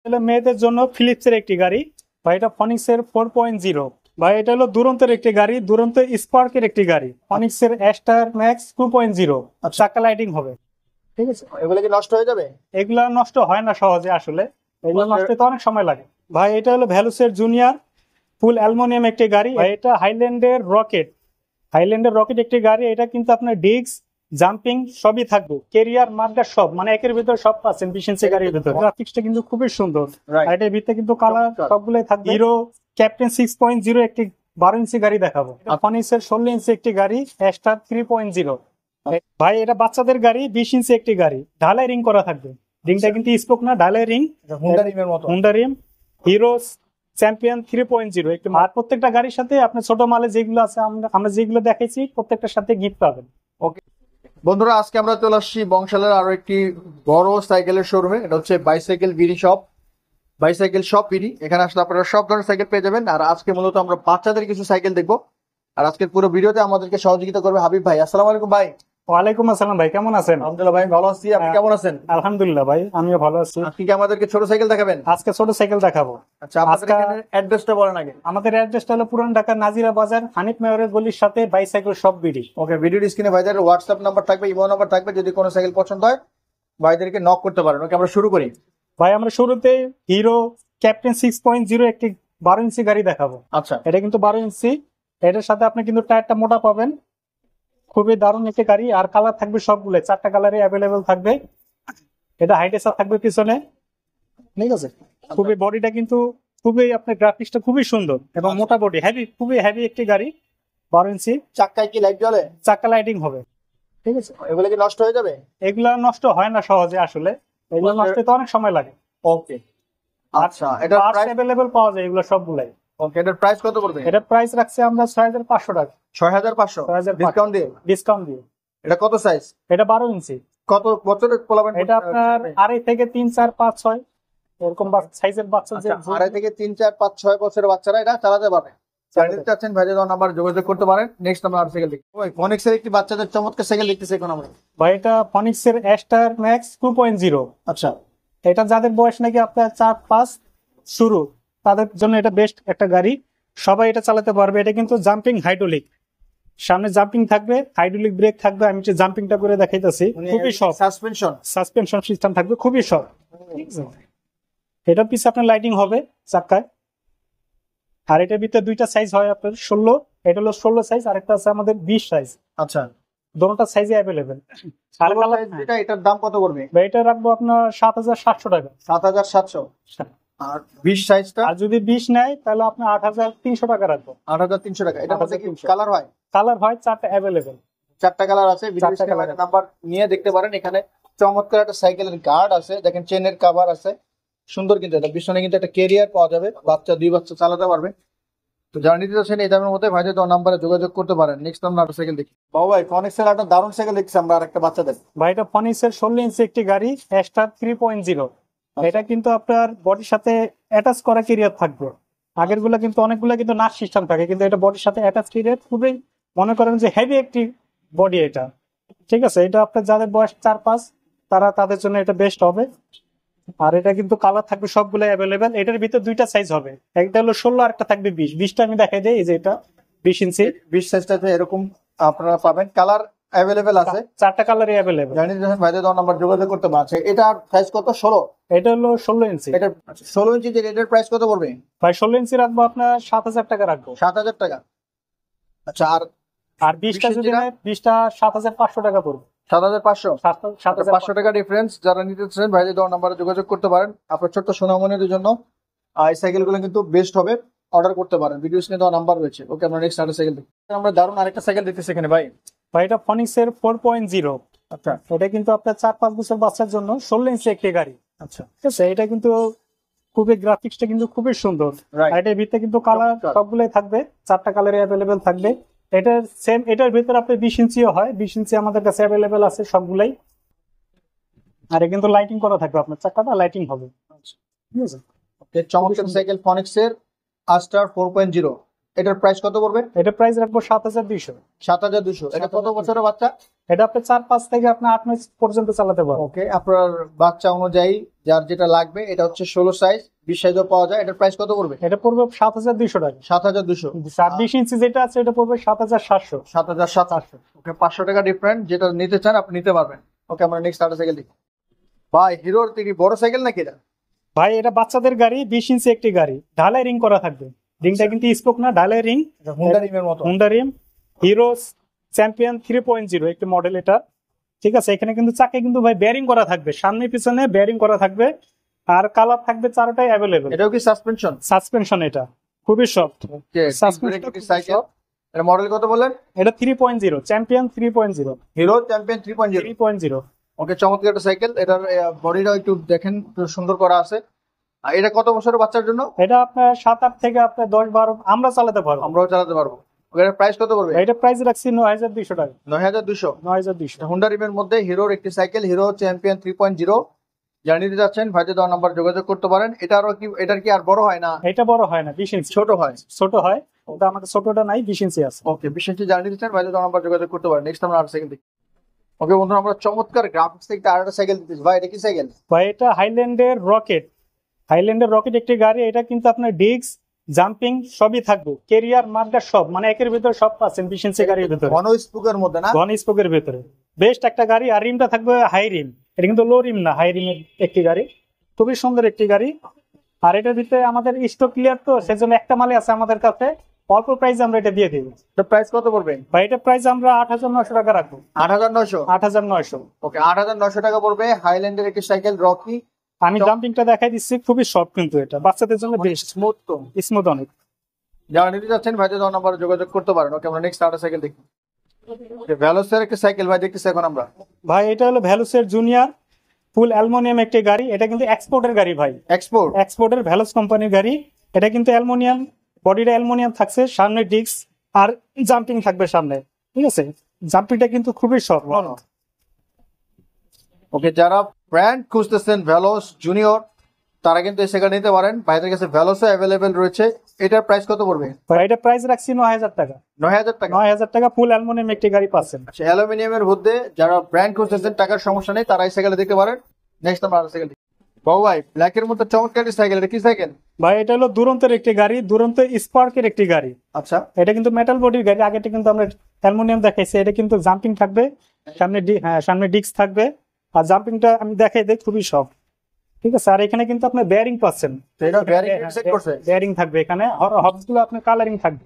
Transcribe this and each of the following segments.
হলো মেয়েদের জন্য ফিলিপসের একটি গাড়ি বা এটা ফনিক্সের 4.0 বা এটা হলো দুরন্তের একটি গাড়ি, দুরন্ত স্পার্কের একটি গাড়ি, ফনিক্সের অ্যাস্টার ম্যাক্স 2.0। চাকা লাইটিং হবে, ঠিক আছে। এগুলো কি নষ্ট হয়ে যাবে? এগুলা নষ্ট হয় না সহজে, আসলে এগুলো নষ্ট হতে অনেক সময় লাগে ভাই। এটা হলো ভ্যালুসের জুনিয়র ফুল অ্যালুমিনিয়াম একটি গাড়ি ভাই। এটা হাইল্যান্ডের রকেট একটি গাড়ি। এটা কিন্তু আপনার ডিস্ক জাম্পিং সবই থাকবে, কেরিয়ার মার্কার সব, মানে একের ভিতরে সব পাচ্ছেন 20 ইঞ্চি গাড়ির ভিতরে। গ্রাফিক্সটা কিন্তু খুবই সুন্দর। আর এটার ভিতরে কিন্তু কালার সবগুলোই থাকবে। হিরো ক্যাপ্টেন 6.0 একটি 12 ইঞ্চি গাড়ি দেখাবো। ফনিক্সের 16 ইঞ্চি একটি গাড়ি অ্যাস্টার 3.0 ভাই। এটা বাচ্চাদের গাড়ি, 20 ইঞ্চি একটি গাড়ি, ঢালাই রিং করা থাকবে। রিংটা কিন্তু স্পোক না, ঢালাই রিং, হুন্ডা রিম। হিরো চ্যাম্পিয়ন 3.0 একটু। আর প্রত্যেকটা গাড়ির সাথে আপনার ছোট মালে যেগুলো আছে, আমরা যেগুলো দেখেছি প্রত্যেকটার সাথে গিফট পাবেন। ওকে বন্ধুরা, আজকে আমরা চলে আসছি বংশালের আরো একটি বড় সাইকেলের শোরুমে। এটা হচ্ছে bicycle BD shop, bicycle shop BD. এখানে আসলে আপনারা সব ধরনের সাইকেল পেয়ে যাবেন। আর আজকে মূলত আমরা বাচ্চাদের কিছু সাইকেল দেখবো। আর আজকের পুরো ভিডিওতে আমাদেরকে সহযোগিতা করবে হাবিব ভাই। আসসালামু আলাইকুম ভাই। ওয়ালাইকুম আসসালাম ভাই, কেমন আছেন? আলহামদুলিল্লাহ ভাই, ভালো আছি। আপনি কেমন আছেন? আলহামদুলিল্লাহ ভাই, আমিও ভালো আছি। আপনি কি আমাদেরকে ছোট সাইকেল দেখাবেন? আজকে ছোট সাইকেল দেখাবো। আচ্ছা, আপনাদের অ্যাড্রেসটা বলেন আগে। আমাদের অ্যাড্রেসটা হলো পুরান ঢাকা নাজিরা বাজার, হানিফ মেয়রের গলির সাথে বাইসাইকেল শপ বিডি। ওকে, ভিডিওর স্ক্রিনে ভাইদের হোয়াটসঅ্যাপ নাম্বার থাকবে, ইমো নাম্বার থাকবে। যদি কোনো সাইকেল পছন্দ হয় ভাইদেরকে নক করতে পারেন। ওকে, আমরা শুরু করি ভাই। আমরা শুরুতে হিরো ক্যাপ্টেন 6.0 একটি 12 ইঞ্চি গাড়ি দেখাবো। আচ্ছা, এটা কিন্তু 12 ইঞ্চি। এটার সাথে আপনি কিন্তু টায়ারটা মোটা পাবেন। খুবই দারুণ একটি গাড়ি। আর কালার থাকবে সবগুলো, 4টা কালারে অ্যাভেলেবেল থাকবে। এটা হাইটেসা থাকবে পিছনে, ঠিক আছে। খুবই বডিটা কিন্তু খুবই, আপনার গ্রাফিক্সটা খুবই সুন্দর এবং মোটা বডি, হেভি, খুবই হেভি একটি গাড়ি। 12 ইঞ্চি। চাক্কায় কি লাইট জ্বলে? চাকা লাইটিং হবে, ঠিক আছে। এগুলো কি নষ্ট হয়ে যাবে? এগুলা নষ্ট হয় না সহজে, আসলে এগুলো নষ্ট হতে অনেক সময় লাগে। ওকে, আচ্ছা। এটা প্রাইস অ্যাভেলেবেল পাওয়া যায় এগুলো সবগুলাই। ওকে, এটার প্রাইস কত পড়বে? এটার প্রাইস রাখছি আমরা 6500 টাকা। 6500 ডিসকাউন্ট দিয়ে? ডিসকাউন্ট দিয়ে। এটা কত সাইজ? এটা 12 ইঞ্চি। কত বছরের পোলাবেন? এটা আপনার 2.5 থেকে 3, 4, 5, 6 এরকম সাইজের বাচ্চা। যে 2.5 থেকে 3, 4, 5, 6 বছরের বাচ্চারা এটা চালাতে পারবে। চ্যানেল চাচ্ছেন ভাই, যদি নাম্বার যোগাযোগ করতে পারেন। নেক্সট আমরা আর সাইকেল দেখি। ওই ফনিক্সের একটি বাচ্চাদের চমৎকার সাইকেল দেখতেছি এখন আমরা ভাই। এটা ফনিক্সের অ্যাস্টার ম্যাক্স 2.0। আচ্ছা, এটা যাদের বয়স নাকি আপনার 4-5 শুরু, তাদের জন্য এটা বেস্ট একটা গাড়ি। সবাই এটা চালাতে পারবে। এটা কিন্তু জাম্পিং হাইড্রোলিক, সামনে জাম্পিং থাকবে, হাইড্রোলিক ব্রেক থাকবে। আমি যে জাম্পিংটা করে দেখাইতেছি, খুবই সফট। সাসপেনশন সিস্টেম থাকবে, খুবই সফট। এটা পিছে আপনার লাইটিং হবে চাকায়। আর এটার ভিতরে দুইটা সাইজ হয় আপনার 16, এটা হলো 16 সাইজ, আর একটা আছে আমাদের 20 সাইজ। আচ্ছা, দুটোটা সাইজে অ্যাভেলেবেল। এটার দাম কত পড়বে? এটা রাখবো আপনার 7700 টাকা। 7700। আর 20 সাইজটা? আর যদি 20 নেয় তাহলে আপনার 8300 টাকা রাখবো। 8300 টাকা। এটা মধ্যে কি কালার হয়? কালার হয় 4টা অ্যাভেলেবেল। 4টা কালার আছে। ভিডিও স্ক্রিনে নাম্বার নিয়ে দেখতে পারেন। এখানে চমৎকার একটা সাইকেলের গার্ড আছে, দেখেন চেনের কভার আছে, সুন্দর। কিন্তু এটা পিছনে কিন্তু একটা ক্যারিয়ার পাওয়া যাবে, দুই বাচ্চা চালাতে পারবে। তো যারা নিতে চাচ্ছেন এই দামের মধ্যে ভাইদের দেওয়া নাম্বারে যোগাযোগ করতে পারেন। নেক্সট আমরা একটা সাইকেল দেখি। বাবু ভাই, ফনিক্সের একটা দারুণ সাইকেল দেখছি আমরা, আর একটা বাচ্চাদের। ভাই এটা ফনিক্সের 16 ইঞ্চি একটি গাড়ি অ্যাস্টার 3.0। এটা কিন্তু আপনার বডির সাথে অ্যাটাচ করা ক্যারিয়ার থাকবে। আগের গুলা কিন্তু অনেকগুলা কিন্তু নাট সিস্টেম থাকে, কিন্তু এটা বডির সাথে অ্যাটাচ ক্যারিয়ার। খুবই মনে করেন যে হেভি একটি বডি এটা, ঠিক আছে। এটা আপনার যাদের বয়স 4-5 তাদের জন্য এটা বেস্ট হবে। আর এটা কিন্তু কালার থাকবে সবগুলো অ্যাভেলেবেল। এটার ভিতরে দুইটা সাইজ হবে, একটা হলো 16 আর একটা থাকবে 20। 20টা আমি দেখাই দিই, এই যে এটা 20 ইঞ্চি। 20 সাইজটাতে এরকম আপনারা পাবেন। কালার অ্যাভেলেবেল আছে, 4টা কালারই অ্যাভেলেবেল। জানি যখন ভাইদের দেওয়া নাম্বার যোগাযোগ করতে পারছে। এটা সাইজ কত? 16। এটা হলো 16 ইঞ্চি। এটা 16 ইঞ্চি। এটার প্রাইস কত পড়বে? ভাই 16 ইঞ্চি রাখবো আপনার 7000 টাকা রাখবো। 7000 টাকা। আচ্ছা, আর 20টা যদি নেয় 20টা 7500 টাকা পড়বে। 7500 টাকা ডিফারেন্স। যারা নিতে চান ভাইদের দেওয়া নাম্বারে যোগাযোগ করতে পারেন। আপনার ছোট্ট সোনামণিদের জন্য এই সাইকেলগুলো কিন্তু বেস্ট হবে, অর্ডার করতে পারেন। ভিডিও স্ক্রিনে দেওয়া নাম্বার রয়েছে। ওকে, আমরা নেক্সট আরেকটা সাইকেল দেখি। আমরা দারুণ আরেকটা সাইকেল দেখতেছি এখানে ভাই। এটা ফনিক্সের 4.0। আচ্ছা, এটা কিন্তু আপনার 4-5 বছর বাচ্চার জন্য 16 ইঞ্চি একটি গাড়ি। আচ্ছা, ঠিক আছে। এটা কিন্তু খুবই, গ্রাফিক্সটা কিন্তু খুবই সুন্দর। এটার ভিতরে কিন্তু কালার সবগুলোই থাকবে, 4টা কালারে অ্যাভেলেবেল থাকবে। এটার সেম, এটার ভিতরে আপনার 20 ইঞ্চিও হয়। 20 ইঞ্চি আমাদের কাছে অ্যাভেলেবেল আছে সবগুলাই। আর কিন্তু লাইটিং করা থাকবে, আপনার চাকাটা লাইটিং হবে, ঠিক আছে। চমৎকার সাইকেল ফনিক্সের আস্টার 4.0। এটার প্রাইস কত পড়বে? এটা প্রাইস রাখবো 7,200। 7,200। এটা কত বছরের বাচ্চা? এটা আপনি 4-5 থেকে আপনি 8 মাস পর্যন্ত চালাতে পারবেন। ওকে, আপনার বাচ্চা অনুযায়ী যার যেটা লাগবে, এটা হচ্ছে 16 সাইজ, 20 সাইজও পাওয়া যায়। এটার প্রাইস কত পড়বে? এটা পড়বে 7,200 টাকা। 7,200। 20 ইঞ্চি যেটা আছে এটা পড়বে 7,700। 7,700। ওকে, 500 টাকা ডিফারেন্ট। যেটা নিতে চান আপনি নিতে পারবেন। ওকে, আমরা নেক্সট আরেকটা সাইকেল দেখি। ভাই, হিরোর থেকে বড় সাইকেল নাকি এটা? ভাই এটা বাচ্চাদের গাড়ি, 20 ইঞ্চি একটি গাড়ি, ঢালাই রিং করা থাকবে। রিংটা কিন্তু স্পোক না, ঢালাই রিং, হুন্ডা রিমের মতো। হুন্ডা রিম, হিরো চ্যাম্পিয়ন 3.0 একটি মডেল এটা। ঠিক আছে, এখানে কিন্তু চাকে কিন্তু ভাই বেয়ারিং করা থাকবে, সামনে পিছনে বেয়ারিং করা থাকবে, আর কালার থাকবে চারটাই অ্যাভেলেবেল। এটাও কি সাসপেনশন? সাসপেনশন এটা খুবই সফট। Suspension cycle. এর মডেল কত বলেন? এটা 3.0 চ্যাম্পিয়ন 3.0। Hero champion 3.0। 3.0। ওকে, চমৎকার একটা সাইকেল। এটার বডিটাও একটু দেখেন, সুন্দর করা আছে। আর এটা কত বছরের বাচ্চার জন্য? এটা আপনার 7-8 থেকে আপনার 10-12 আমরা চালাতে পারবো। আমরাও চালাতে পারবো। ওকে, এর প্রাইস কত পড়বে? এটা প্রাইস রাখছি 9,200 টাকা। 9,200। 9,200। হুন্ডা রিমের মধ্যে হিরোর একটি সাইকেল, হিরো চ্যাম্পিয়ন 3.0। যারা নিতে যাচ্ছেন ভাইদের দেওয়া নাম্বার যোগাযোগ করতে পারেন। এটার কি আর বড় হয় না? এটা বড় হয় না, 20 ইঞ্চি ছোট হয়। ছোট হয়। ওটা আমাদের ছোটটা নাই, 20 ইঞ্চি আছে। ওকে, 20 ইঞ্চি যারা নিতে চান ভাইদের দেওয়া নাম্বার যোগাযোগ করতে পারেন। নেক্সট আমরা আর সাইকেল দেখি। ওকে বন্ধুরা, আমরা চমৎকার গ্রাফিক্স থেকে আরেকটা সাইকেল দিতেছি। ভাই, এটা কি সাইকেল? ভাই এটা হাইল্যান্ডের রকেট। হাইল্যান্ডের রকেট একটি গাড়ি, এটা কিন্তু আপনার ডিস্ক জাম্পিং সবই থাকবে, কেরিয়ার মার্কার সব, মানে একের ভিতরে সব পাচ্ছেন 20 ইঞ্চি গাড়ির ভিতরে, ঘন স্পুকের মধ্যে না? ঘন স্পোকের ভিতরে বেস্ট একটা গাড়ি। আর রিমটা থাকবে হাই রিম, এটা কিন্তু লো রিম না, হাই রিমের একটি গাড়ি, খুবই সুন্দর একটি গাড়ি। আর এটার ভিতরে আমাদের স্টক ক্লিয়ার, তো সেজন্য একটা মালে আছে আমাদের কাছে, অল্প প্রাইসে আমরা এটা দিয়ে দিব। এটা প্রাইস কত পড়বে? ভাই এটা প্রাইস আমরা 8,900 টাকা রাখবো। 8,900। 8,900। ওকে, 8,900 টাকা পড়বে হাইল্যান্ডের একটি সাইকেল রকি। আমি জাম্পিংটা দেখাই দিচ্ছি, খুবই সফট কিন্তু এটা বাচ্চাদের জন্য বেস্ট, স্মুথ তো। স্মুথ অনেক। যারা নিতে যাচ্ছেন ভাইদের দেওয়া নাম্বারে যোগাযোগ করতে পারেন। ওকে, আমরা নেক্সট আরেকটা সাইকেল দেখি। ভ্যালোসের একটা সাইকেল ভাই দেখতেছি এখন আমরা। ভাই এটা হলো ভ্যালুসের জুনিয়র ফুল অ্যালুমিনিয়াম একটি গাড়ি, এটা কিন্তু এক্সপোর্টের গাড়ি ভাই, এক্সপোর্ট। এক্সপোর্টের ভ্যালুস কোম্পানির গাড়ি। এটা কিন্তু অ্যালুমিনিয়াম, বডিটা অ্যালুমিনিয়াম থাকছে, সামনে ডিস্ক আর জাম্পিং থাকবে সামনে। ঠিক আছে, জাম্পিংটা কিন্তু খুবই সফট। ওকে, যারা ব্র্যান্ড খুঁজতেছেন ভ্যালোস জুনিয়র, তারা কিন্তু এই সাইকেল নিতে পারেন। ভাইদের কাছে ভ্যালোসও অ্যাভেলেবেল রয়েছে। এটার প্রাইস কত পড়বে? ভাই এটা প্রাইস রাখছি 9,000 টাকা। 9,000 টাকা। 9,000 টাকা ফুল অ্যালুমিনিয়াম একটি গাড়ি পাচ্ছেন। আচ্ছা, অ্যালুমিনিয়ামের মধ্যে যারা ব্র্যান্ড খুঁজতেছেন, টাকার সমস্যা নেই, তারা এই সাইকেল দেখতে পারেন। নেক্সট আমরা আরেকটা সাইকেল দেখি। বাবু ভাই, ব্ল্যাকের মধ্যে চমৎকার একটি সাইকেল। এটা কি সাইকেল? ভাই এটা হলো দুরন্তের একটি গাড়ি, দুরন্ত স্পার্কের একটি গাড়ি। আচ্ছা, এটা কিন্তু মেটাল বডির গাড়ি, আগেটা কিন্তু আমরা অ্যালুমিনিয়াম দেখাইছি। এটা কিন্তু জাম্পিং থাকবে, সামনে ডিস্ক থাকবে, আর জাম্পিংটা আমি দেখাই দিই, খুবই সফট। ঠিক আছে, আর এখানে কিন্তু আপনার বেয়ারিং পাচ্ছেন, তো এটা বেয়ারিং সেট করছে। বেয়ারিং থাকবে এখানে, হবসগুলো আপনার কালারিং থাকবে।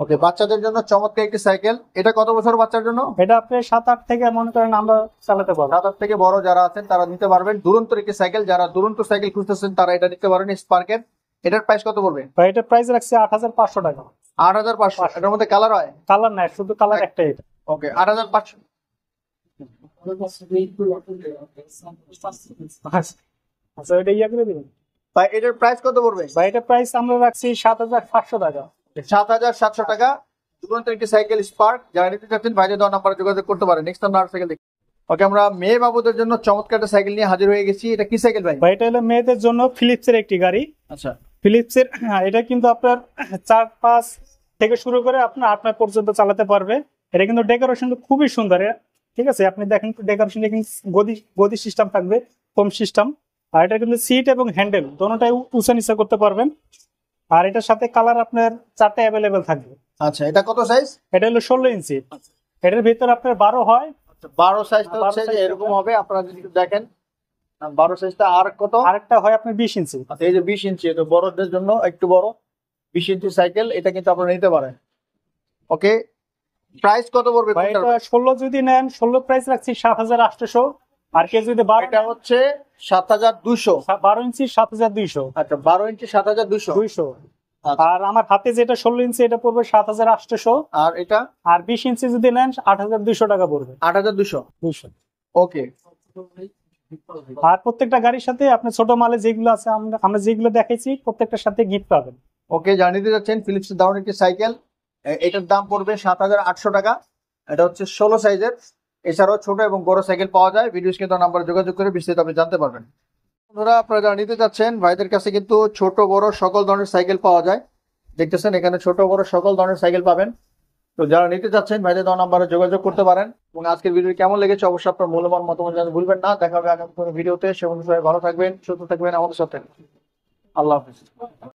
ওকে, বাচ্চাদের জন্য চমৎকার একটি সাইকেল। এটা কত বছর বাচ্চার জন্য? এটা আপনি 7-8 থেকে মনে করেন আমরা চালাতে পারবো। 7-8 থেকে বড় যারা আছেন তারা নিতে পারবেন। দুরন্ত একটি সাইকেল, যারা দুরন্ত সাইকেল খুঁজতেছেন তারা এটা নিতে পারেন, স্পার্কের। এটার প্রাইস কত পড়বে? ভাই এটা প্রাইস রাখছে 8,500 টাকা। 8,500। এটার মধ্যে কালার হয়? কালার নাই, শুধু কালার একটাই এটা। ওকে, 8,500। আচ্ছা, এটা ইয়া করে দিবেন। ভাই, এটার প্রাইস কত পড়বে? ভাই এটা প্রাইস আমরা রাখছি 7,700 টাকা। 7,700 টাকা। দুরন্ত একটি সাইকেল স্পার্ক, যারা নিতে চাচ্ছেন ভাইদের দেওয়া নাম্বারে যোগাযোগ করতে পারেন। নেক্সট আমরা আর সাইকেল দেখি। ওকে, আমরা মেয়ে বাবুদের জন্য চমৎকার একটা সাইকেল নিয়ে হাজির হয়ে গেছি। এটা কি সাইকেল ভাই? ভাই এটা হলো মেয়েদের জন্য ফিলিপসের একটি গাড়ি। আচ্ছা, ফিলিপসের, এটা কিন্তু আপনার 4-5 থেকে শুরু করে আপনার 8 মাস পর্যন্ত চালাতে পারবে। এটা কিন্তু ডেকোরেশন খুবই সুন্দর। ঠিক আছে, আপনি দেখেন ডেকোরেশন কিন্তু গদি সিস্টেম থাকবে, হোম সিস্টেম। আর এটা কিন্তু সিট এবং হ্যান্ডেল দোনোটাই উঁচা নিচা করতে পারবেন। আর এটার সাথে কালার আপনার 4টা অ্যাভেলেবেল থাকবে। আচ্ছা, এটা কত সাইজ? এটা হলো 16 ইঞ্চি। এটার ভিতরে আপনার 12 হয়। 12 সাইজটা হচ্ছে যে এরকম হবে, আপনারা যদি একটু দেখেন। 12 সাইজটা আর কত? আরেকটা হয় আপনার 20 ইঞ্চি। আচ্ছা, এই যে 20 ইঞ্চি, এটা বড়দের জন্য একটু বড় 20 ইঞ্চি সাইকেল, এটা কিন্তু আপনারা নিতে পারেন। ওকে, প্রাইস কত পড়বে? ভাই এটা 16 যদি নেন, 16 প্রাইস রাখছি 7,800। আর কে যদি 12, এটা হচ্ছে 7,200। 12 ইঞ্চি 7,200। আচ্ছা, 12 ইঞ্চি 7,200। 200। আর আমার হাতে যেটা 16 ইঞ্চি এটা পড়বে 7,800। আর এটা? আর 20 ইঞ্চি যদি নেন 8,200 টাকা পড়বে। 8,200। 200। ওকে, আর প্রত্যেকটা গাড়ির সাথে আপনি ছোট মালে যেগুলো আছে, আমরা যেগুলো দেখাইছি প্রত্যেকটার সাথে গিফট পাবেন। ওকে, জানিয়ে যাচ্ছেন ফিলিপস দারুণ একটি সাইকেল। এটার দাম পড়বে 7,800 টাকা। এটা হচ্ছে 16 সাইজের। এছাড়াও ছোট এবং বড় সাইকেল পাওয়া যায়। ভিডিও স্ক্রিনে নাম্বারে যোগাযোগ করে বিস্তারিত আপনি জানতে পারবেন। বন্ধুরা, আপনারা যারা নিতে চাচ্ছেন ভাইদের কাছে কিন্তু ছোট বড় সকল ধরনের সাইকেল পাওয়া যায়। দেখতেছেন এখানে ছোট বড় সকল ধরনের সাইকেল পাবেন। তো যারা নিতে চাচ্ছেন ভাইদের দেওয়া নাম্বারে যোগাযোগ করতে পারেন। এবং আজকের ভিডিও কেমন লেগেছে অবশ্যই আপনার মূল্যবান মতামত জানাতে ভুলবেন না। দেখা হবে আগামী কোনো ভিডিওতে। সে অনুযায়ী ভালো থাকবেন, সুস্থ থাকবেন আমাদের সাথে। আল্লাহ হাফিজ।